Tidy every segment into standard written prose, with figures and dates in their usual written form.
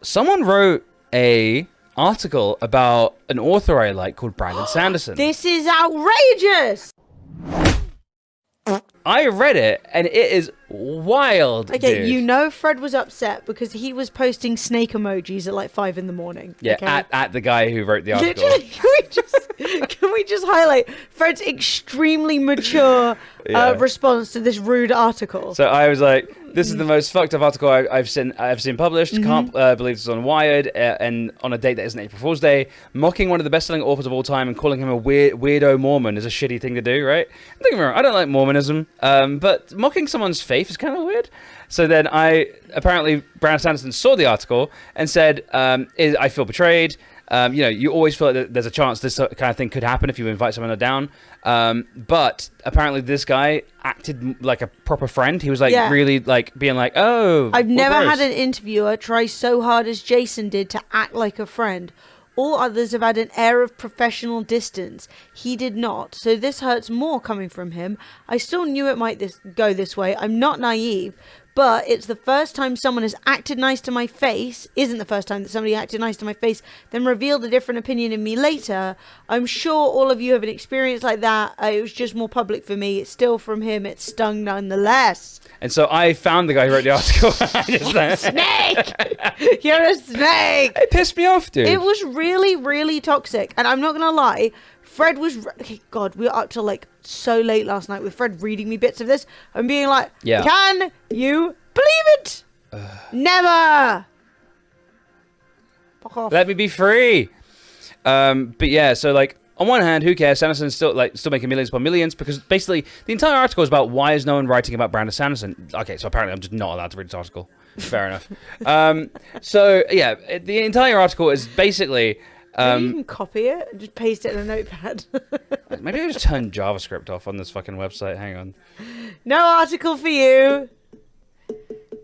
Someone wrote a article about an author I like called Brandon Sanderson. This is outrageous! I read it, and it is wild, Okay, dude. you know Fred was upset because he was posting snake emojis at like 5 a.m. Yeah, okay? at the guy who wrote the article. Literally, can we just highlight Fred's extremely mature response to this rude article? So I was like, this is the most fucked up article I've seen published. Can't believe this is on Wired, and on a date that isn't April Fool's Day. Mocking one of the best-selling authors of all time and calling him a weirdo Mormon is a shitty thing to do, right? Don't get me wrong, I don't like Mormonism, but mocking someone's faith is kind of weird. So then apparently Brandon Sanderson saw the article and said, I feel betrayed. You always feel like there's a chance this kind of thing could happen if you invite someone down. But apparently this guy acted like a proper friend. He was like really like being like, oh, I've never had an interviewer try so hard as Jason did to act like a friend. All others have had an air of professional distance. He did not. So this hurts more coming from him. I still knew it might go this way. I'm not naive. But it's the first time someone has acted nice to my face, isn't the first time that somebody acted nice to my face, then revealed a different opinion in me later. I'm sure all of you have an experience like that. It was just more public for me. It's still from him. It stung nonetheless. And so I found the guy who wrote the article. Snake! You're a snake! It pissed me off, dude. It was really, really toxic. And I'm not going to lie, Fred was... God, we were up till like so late last night with Fred reading me bits of this and being like, can you believe it? Never! Fuck off. Let me be free. But yeah, so like, on one hand, who cares? Sanderson's still making millions upon millions, because basically the entire article is about why is no one writing about Brandon Sanderson. Okay, so apparently I'm just not allowed to read this article. Fair enough. So yeah, the entire article is basically... Maybe you can copy it and just paste it in a notepad. Maybe I just turn JavaScript off on this fucking website. Hang on. No article for you.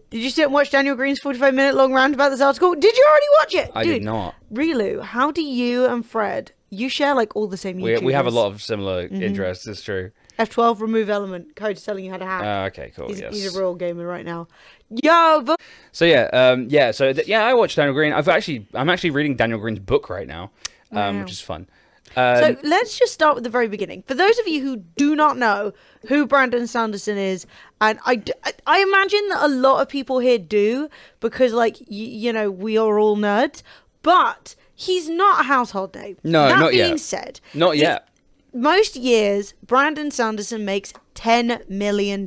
Did you sit and watch Daniel Green's 45-minute long rant about this article? Did you already watch it? I did not. Relu, how do you and Fred, you share like all the same YouTubers? We have a lot of similar interests, it's true. F12 remove element. Code's telling you how to hack. Okay, cool. He's a real gamer right now. Yo, so I watched Daniel Green. I'm actually reading Daniel Green's book right now, which is fun. So let's just start with the very beginning. For those of you who do not know who Brandon Sanderson is, and I imagine that a lot of people here do, because like we are all nerds, but he's not a household name. No, that not being yet. said, not yet. Most years, Brandon Sanderson makes $10 million.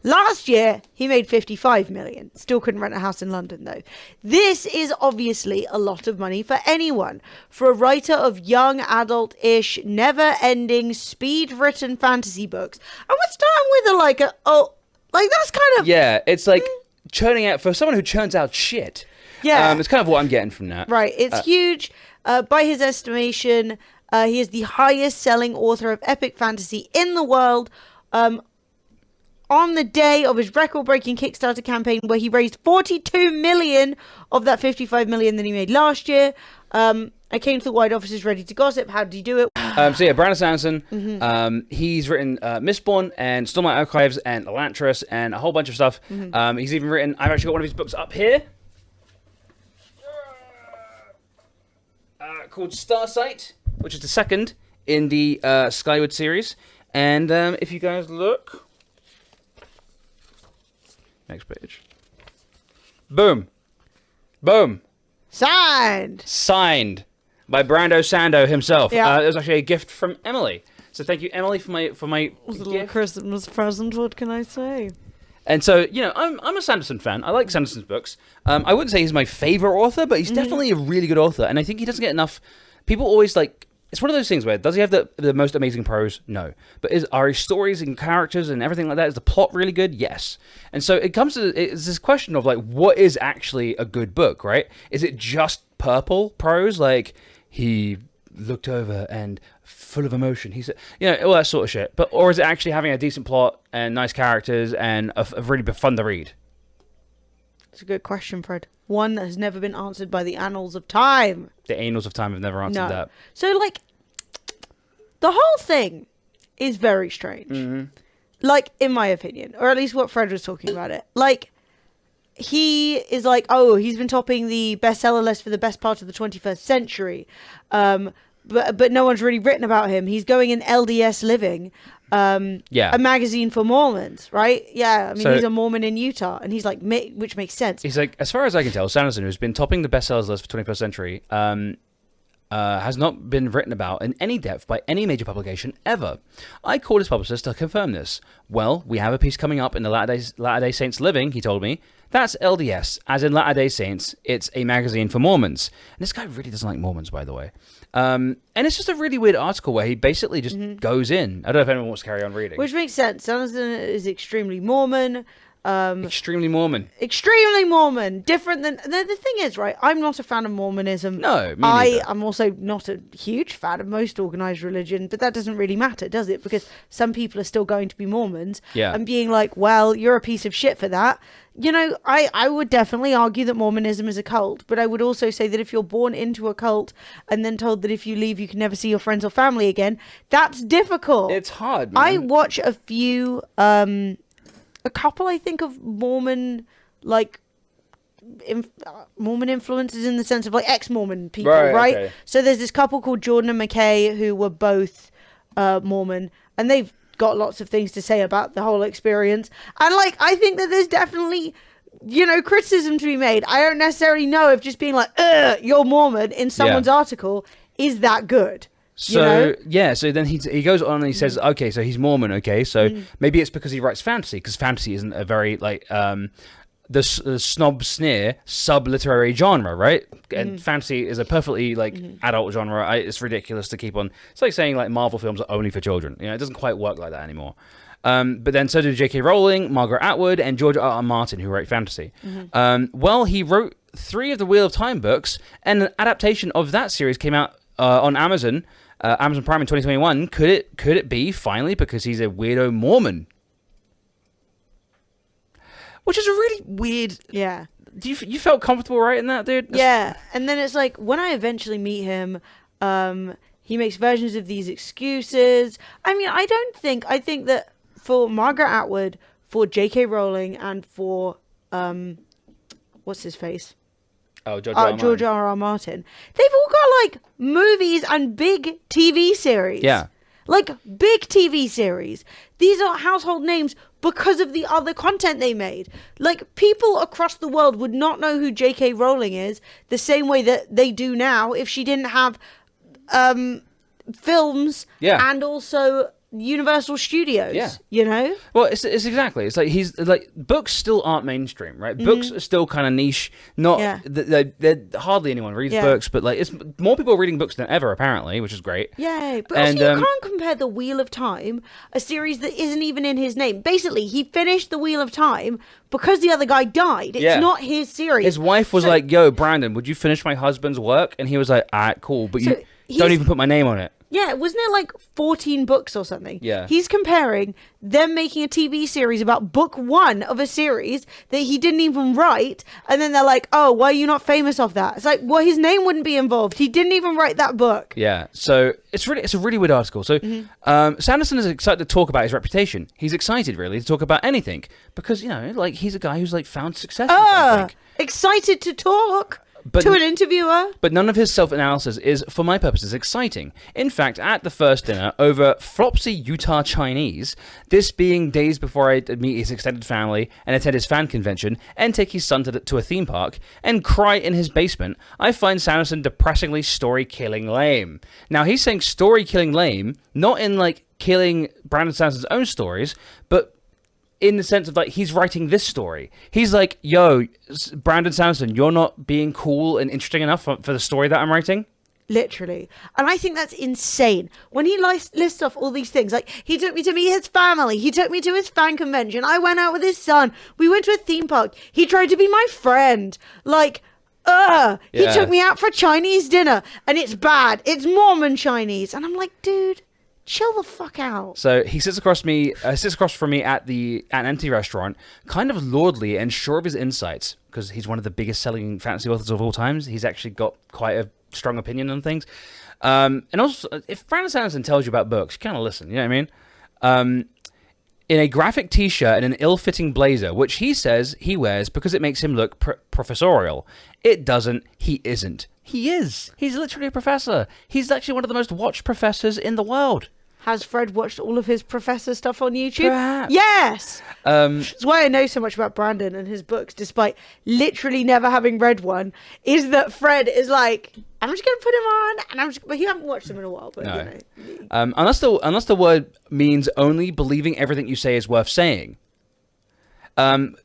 Last year, he made $55 million. Still couldn't rent a house in London, though. This is obviously a lot of money for anyone. For a writer of young, adult-ish, never-ending, speed-written fantasy books. And we're starting with that's kind of... Yeah, it's like churning out... For someone who churns out shit. Yeah. It's kind of what I'm getting from that. Right, it's huge. By his estimation... he is the highest-selling author of epic fantasy in the world. On the day of his record-breaking Kickstarter campaign, where he raised $42 million of that $55 million that he made last year. I came to the Wide offices ready to gossip. How did he do it? Brandon Sanderson, he's written Mistborn and Stormlight Archives and Elantris and a whole bunch of stuff. He's even written... I've actually got one of his books up here. Called Starsight, which is the second in the Skyward series. And if you guys look... Next page. Boom. Boom. Signed By Brando Sando himself. Yeah. It was actually a gift from Emily. So thank you, Emily, for my It was a little gift. Christmas present, what can I say? And so, I'm a Sanderson fan. I like Sanderson's books. I wouldn't say he's my favorite author, but he's definitely a really good author. And I think he doesn't get enough... People always it's one of those things where, does he have the most amazing prose? No. But are his stories and characters and everything like that, is the plot really good? Yes. And so it's this question of what is actually a good book, right? Is it just purple prose? Like, he looked over and full of emotion. He said, all that sort of shit. Or is it actually having a decent plot and nice characters and a really fun to read? It's a good question, Fred. One that has never been answered by the annals of time. The annals of time have never answered that. So, the whole thing is very strange. In my opinion. Or at least what Fred was talking about it. he is like, oh, he's been topping the bestseller list for the best part of the 21st century. But no one's really written about him. He's going in LDS Living, a magazine for Mormons, right? Yeah, I mean, he's a Mormon in Utah, and he's like, which makes sense. He's like, as far as I can tell, Sanderson, who's been topping the bestsellers list for 21st century, has not been written about in any depth by any major publication ever. I called his publicist to confirm this. Well, we have a piece coming up in the Latter-day Saints Living, he told me. That's LDS, as in Latter-day Saints. It's a magazine for Mormons. And this guy really doesn't like Mormons, by the way. And it's just a really weird article where he basically just goes in. I don't know if anyone wants to carry on reading. Which makes sense. Sanderson is extremely Mormon. Extremely Mormon. Extremely Mormon. Different than... The thing is, right, I'm not a fan of Mormonism. No, me neither. I'm also not a huge fan of most organized religion, but that doesn't really matter, does it? Because some people are still going to be Mormons. Yeah. And being like, well, you're a piece of shit for that. You know, I would definitely argue that Mormonism is a cult, but I would also say that if you're born into a cult and then told that if you leave, you can never see your friends or family again, that's difficult. It's hard, man. I watch a few... a couple, I think, of Mormon, like, Mormon influences in the sense of, like, ex-Mormon people, right? Okay. So there's this couple called Jordan and McKay who were both Mormon, and they've got lots of things to say about the whole experience. And, like, I think that there's definitely, you know, criticism to be made. I don't necessarily know if just being like, you're Mormon in someone's article is that good. So, so then he goes on and he says, okay, so he's Mormon, okay, so maybe it's because he writes fantasy, because fantasy isn't a very, like, the snob sneer sub-literary genre, right? And fantasy is a perfectly, like, adult genre. It's ridiculous to keep on... It's like saying, like, Marvel films are only for children. You know, it doesn't quite work like that anymore. But then so did J.K. Rowling, Margaret Atwood, and George R. R. Martin, who wrote fantasy. Well, he wrote 3 of the Wheel of Time books, and an adaptation of that series came out on Amazon Prime in 2021. Could it be finally because he's a weirdo Mormon? Which is a really weird. Yeah. You felt comfortable writing that, dude? Yeah, and then it's like when I eventually meet him, he makes versions of these excuses. I mean, I think that for Margaret Atwood, for J.K. Rowling, and for what's his face? Oh, George R. R. Martin. They've all got, like, movies and big TV series. Yeah. Like, big TV series. These are household names because of the other content they made. Like, people across the world would not know who J.K. Rowling is the same way that they do now if she didn't have films and also... Universal Studios, you know? Well, it's like he's like books still aren't mainstream, right? Books are still kind of niche. Not hardly anyone reads books, but like it's more people reading books than ever apparently, which is great. Yeah, but also you can't compare The Wheel of Time, a series that isn't even in his name. Basically, he finished The Wheel of Time because the other guy died. It's not his series. His wife was like, "Yo, Brandon, would you finish my husband's work?" And he was like, "Ah, cool, but you don't even put my name on it." Yeah, wasn't it like 14 books or something? Yeah. He's comparing them making a TV series about book 1 of a series that he didn't even write, and then they're like, oh, why are you not famous off that? It's like, well, his name wouldn't be involved. He didn't even write that book. Yeah, so it's a really weird article. So Sanderson is excited to talk about his reputation. He's excited, really, to talk about anything, because, you know, like, he's a guy who's, like, found success in something. Excited to talk. To an interviewer. But none of his self-analysis is, for my purposes, exciting. In fact, at the first dinner, over Flopsy Utah Chinese, this being days before I meet his extended family and attend his fan convention and take his son to a theme park and cry in his basement, I find Sanderson depressingly story-killing lame. Now, he's saying story-killing lame, not in, like, killing Brandon Sanderson's own stories, but in the sense of, like, he's writing this story. He's like, yo, Brandon Sanderson, you're not being cool and interesting enough for the story that I'm writing? Literally. And I think that's insane. When he lists off all these things, like, he took me to meet his family, he took me to his fan convention, I went out with his son, we went to a theme park, he tried to be my friend. Like, he took me out for Chinese dinner, and it's bad. It's Mormon Chinese. And I'm like, dude, chill the fuck out. So he sits across from me at an empty restaurant, kind of lordly and sure of his insights, because he's one of the biggest selling fantasy authors of all times. He's actually got quite a strong opinion on things. And also, if Brandon Sanderson tells you about books, you kind of listen, you know what I mean? in a graphic t-shirt and an ill-fitting blazer, which he says he wears because it makes him look professorial. It doesn't. He isn't. He is. He's literally a professor. He's actually one of the most watched professors in the world. Has Fred watched all of his professor stuff on YouTube? Perhaps. Yes! That's why I know so much about Brandon and his books, despite literally never having read one, is that Fred is like, I'm just going to put him on, and but he hasn't watched them in a while. But No. you know. Unless the word means only believing everything you say is worth saying.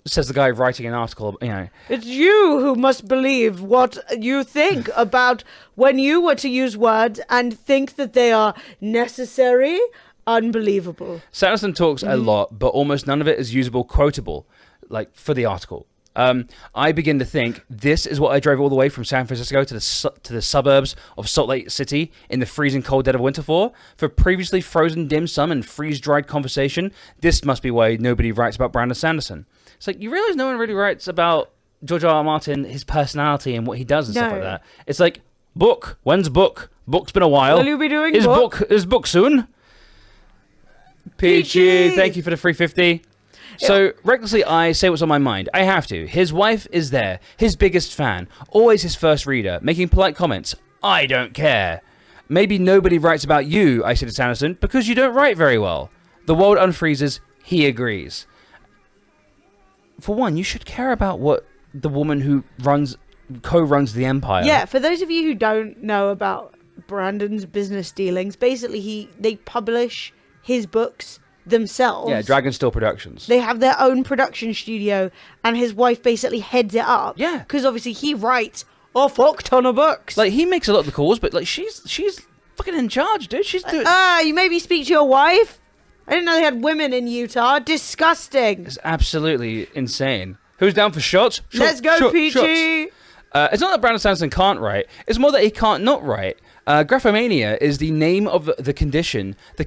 Says the guy writing an article, you know. It's you who must believe what you think about when you were to use words and think that they are necessary. Unbelievable. Sanderson talks a lot, but almost none of it is usable, quotable, like for the article. I begin to think this is what I drove all the way from San Francisco to the suburbs of Salt Lake City in the freezing cold dead of winter for previously frozen dim sum and freeze-dried conversation. This must be why nobody writes about Brandon Sanderson. It's like, you realize no one really writes about George R. R. Martin, his personality and what he does and stuff like that. It's like, book. When's book? Book's been a while. Will you be doing Is book? Is book soon? Peachy, thank you for the 350. So, recklessly, I say what's on my mind. I have to. His wife is there, his biggest fan, always his first reader, making polite comments. I don't care. Maybe nobody writes about you, I say to Sanderson, because you don't write very well. The world unfreezes. He agrees. For one, you should care about what the woman who co-runs the empire. Yeah, for those of you who don't know about Brandon's business dealings, basically they publish his books themselves. Yeah, Dragonsteel Productions. They have their own production studio, and his wife basically heads it up. Yeah. Because obviously he writes a fuck ton of books. Like, he makes a lot of the calls, but like she's fucking in charge, dude. She's doing... You maybe speak to your wife? I didn't know they had women in Utah. Disgusting. It's absolutely insane. Who's down for shots? Let's go, Peachy. It's not that Brandon Sanderson can't write. It's more that he can't not write. Graphomania is the name of the condition, the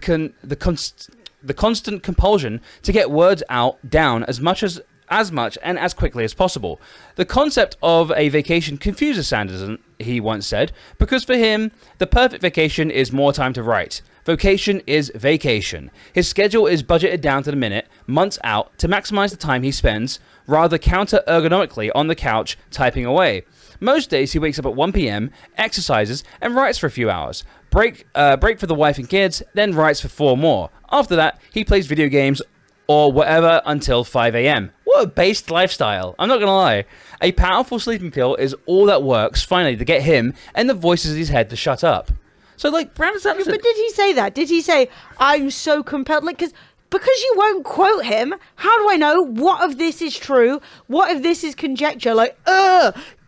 constant compulsion to get words down as much and as quickly as possible. The concept of a vacation confuses Sanderson, he once said, because for him, the perfect vacation is more time to write. Vocation is vacation. His schedule is budgeted down to the minute, months out, to maximize the time he spends, rather counter-ergonomically on the couch, typing away. Most days he wakes up at 1 p.m., exercises, and writes for a few hours. Break for the wife and kids, then writes for 4 more. After that, he plays video games or whatever until 5 a.m. What a based lifestyle. I'm not going to lie. A powerful sleeping pill is all that works, finally, to get him and the voices in his head to shut up. So, like, Brandon Sanderson... But did he say that? Did he say, I'm so compelled? Like, because you won't quote him, how do I know what of this is true? What if this is conjecture? Like,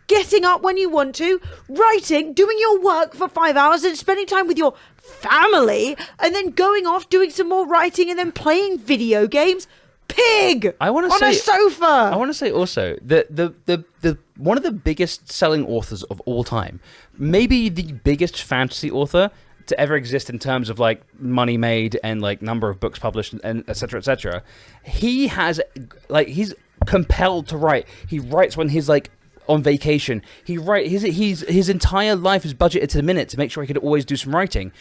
getting up when you want to, writing, doing your work for 5 hours and spending time with your family, and then going off, doing some more writing, and then playing video games. Pig! On a sofa! I want to say also that the one of the biggest selling authors of all time, maybe the biggest fantasy author to ever exist in terms of like money made and like number of books published and etc. etc. He has he's compelled to write. He writes when he's like on vacation. His entire life is budgeted to the minute to make sure he could always do some writing.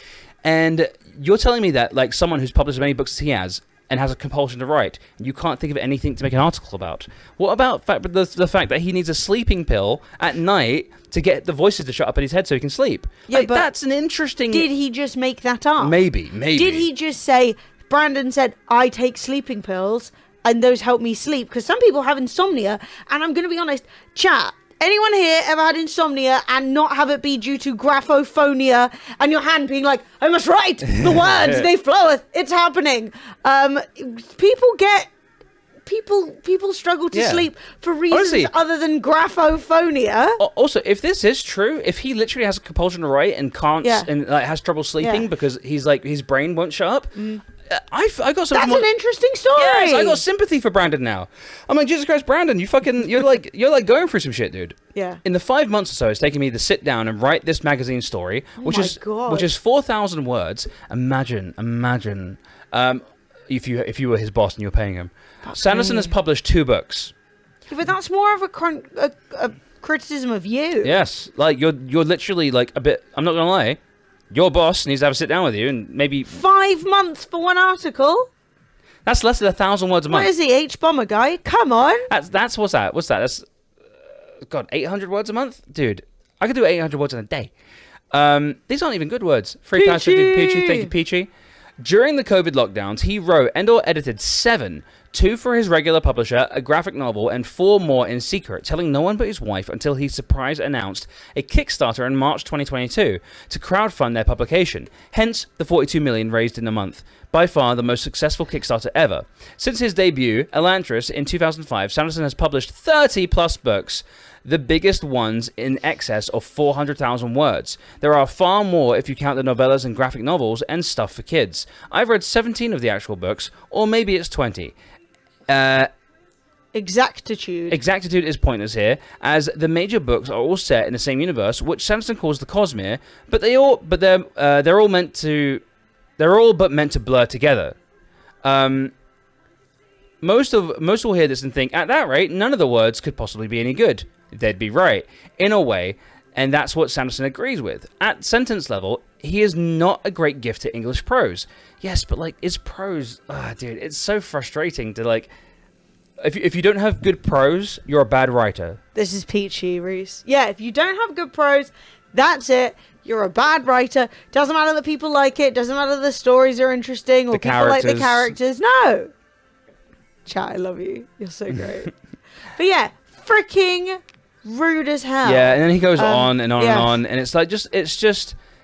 And you're telling me that like someone who's published as many books as he has and has a compulsion to write, you can't think of anything to make an article about. What about the fact that he needs a sleeping pill at night to get the voices to shut up in his head so he can sleep? Yeah, like, but that's an interesting... Did he just make that up? Maybe. Did he just say, Brandon said, I take sleeping pills and those help me sleep? Because some people have insomnia, and I'm going to be honest, chat, anyone here ever had insomnia and not have it be due to graphophonia and your hand being like, I must write the words, they floweth, it's happening. People struggle to sleep for reasons other than graphophonia. Also, if this is true, if he literally has a compulsion to write and can't and has trouble sleeping because he's like his brain won't shut up, I got some. That's an interesting story. Yes, I got sympathy for Brandon now. I'm like, Jesus Christ, Brandon, you're like going through some shit, dude. Yeah. In the 5 months or so it's taken me to sit down and write this magazine story, which is 4,000 words. Imagine, if you were his boss and you were paying him. Sanderson has published 2 books. Yeah, but that's more of a criticism of you. Yes, like you're literally like a bit. I'm not gonna lie. Your boss needs to have a sit down with you and maybe 5 months for one article. That's less than 1,000 words a month. What is he, H-bomber guy? Come on. That's what's that? What's that? That's God, 800 words a month, dude. I could do 800 words in a day. These aren't even good words. £3.50, Peachy. Thank you, Peachy. During the COVID lockdowns, he wrote and/or edited 7, 2 for his regular publisher, a graphic novel, and 4 more in secret, telling no one but his wife until he surprise announced a Kickstarter in March 2022 to crowdfund their publication. Hence, the $42 million raised in a month. By far the most successful Kickstarter ever. Since his debut, Elantris, in 2005, Sanderson has published 30-plus books, the biggest ones in excess of 400,000 words. There are far more if you count the novellas and graphic novels and stuff for kids. I've read 17 of the actual books, or maybe it's 20. Exactitude. Exactitude is pointless here, as the major books are all set in the same universe, which Sanderson calls the Cosmere, but they're all meant to blur together. Most will hear this and think, at that rate, none of the words could possibly be any good. They'd be right, in a way, and that's what Sanderson agrees with. At sentence level, he is not a great gift to English prose. Yes, but, like, is prose... dude, it's so frustrating to, like... If you don't have good prose, you're a bad writer. This is Peachy, Reese. Yeah, if you don't have good prose, that's it. You're a bad writer. Doesn't matter that people like it. Doesn't matter the stories are interesting or people like the characters. No. Chat, I love you. You're so great. But yeah, freaking rude as hell. Yeah, and then he goes on and on and on, and it's like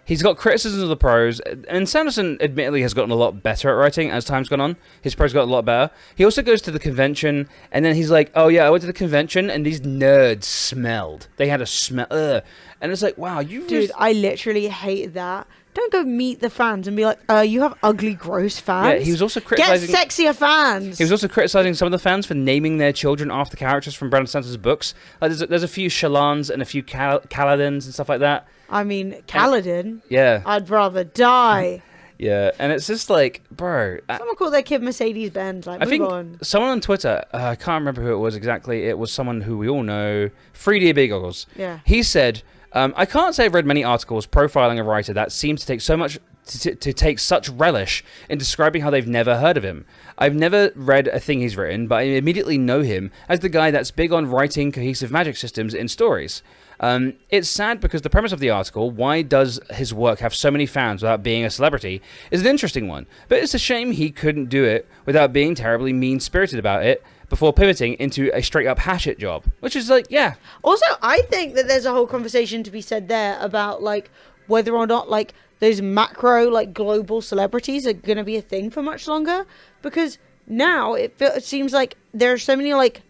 he's got criticisms of the prose, and Sanderson admittedly has gotten a lot better at writing as time's gone on. His prose got a lot better. He also goes to the convention, and then he's like, oh yeah, I went to the convention, and these nerds smelled. They had a smell. And it's like, wow, Dude, I literally hate that. Don't go meet the fans and be like, you have ugly, gross fans. Yeah, he was also criticizing... Get sexier fans! He was also criticizing some of the fans for naming their children after characters from Brandon Sanderson's books. Like, there's a few Shalans and a few Kaladins and stuff like that. I mean, Kaladin? Yeah. I'd rather die. Yeah, and it's just like, bro... Someone called their kid Mercedes-Benz. Like, move on. Someone on Twitter, I can't remember who it was exactly, it was someone who we all know, 3D Big Goggles. Yeah. He said... I can't say I've read many articles profiling a writer that seems to take so much to take such relish in describing how they've never heard of him. I've never read a thing he's written, but I immediately know him as the guy that's big on writing cohesive magic systems in stories. It's sad because the premise of the article, why does his work have so many fans without being a celebrity, is an interesting one. But it's a shame he couldn't do it without being terribly mean-spirited about it, before pivoting into a straight-up hatchet job, which is like, yeah. Also, I think that there's a whole conversation to be said there about, like, whether or not, like, those macro, like, global celebrities are going to be a thing for much longer. Because now it seems like there are so many, like,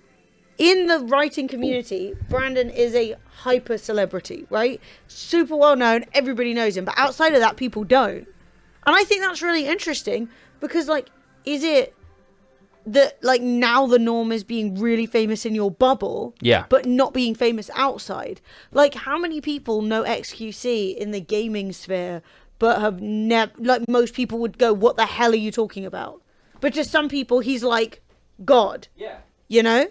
in the writing community, Brandon is a hyper celebrity, right? Super well known, everybody knows him. But outside of that, people don't. And I think that's really interesting because, like, is it... that like now the norm is being really famous in your bubble, yeah, but not being famous outside. Like, how many people know XQC in the gaming sphere, but have never, like, most people would go, what the hell are you talking about? But just some people, he's like God. Yeah. You know?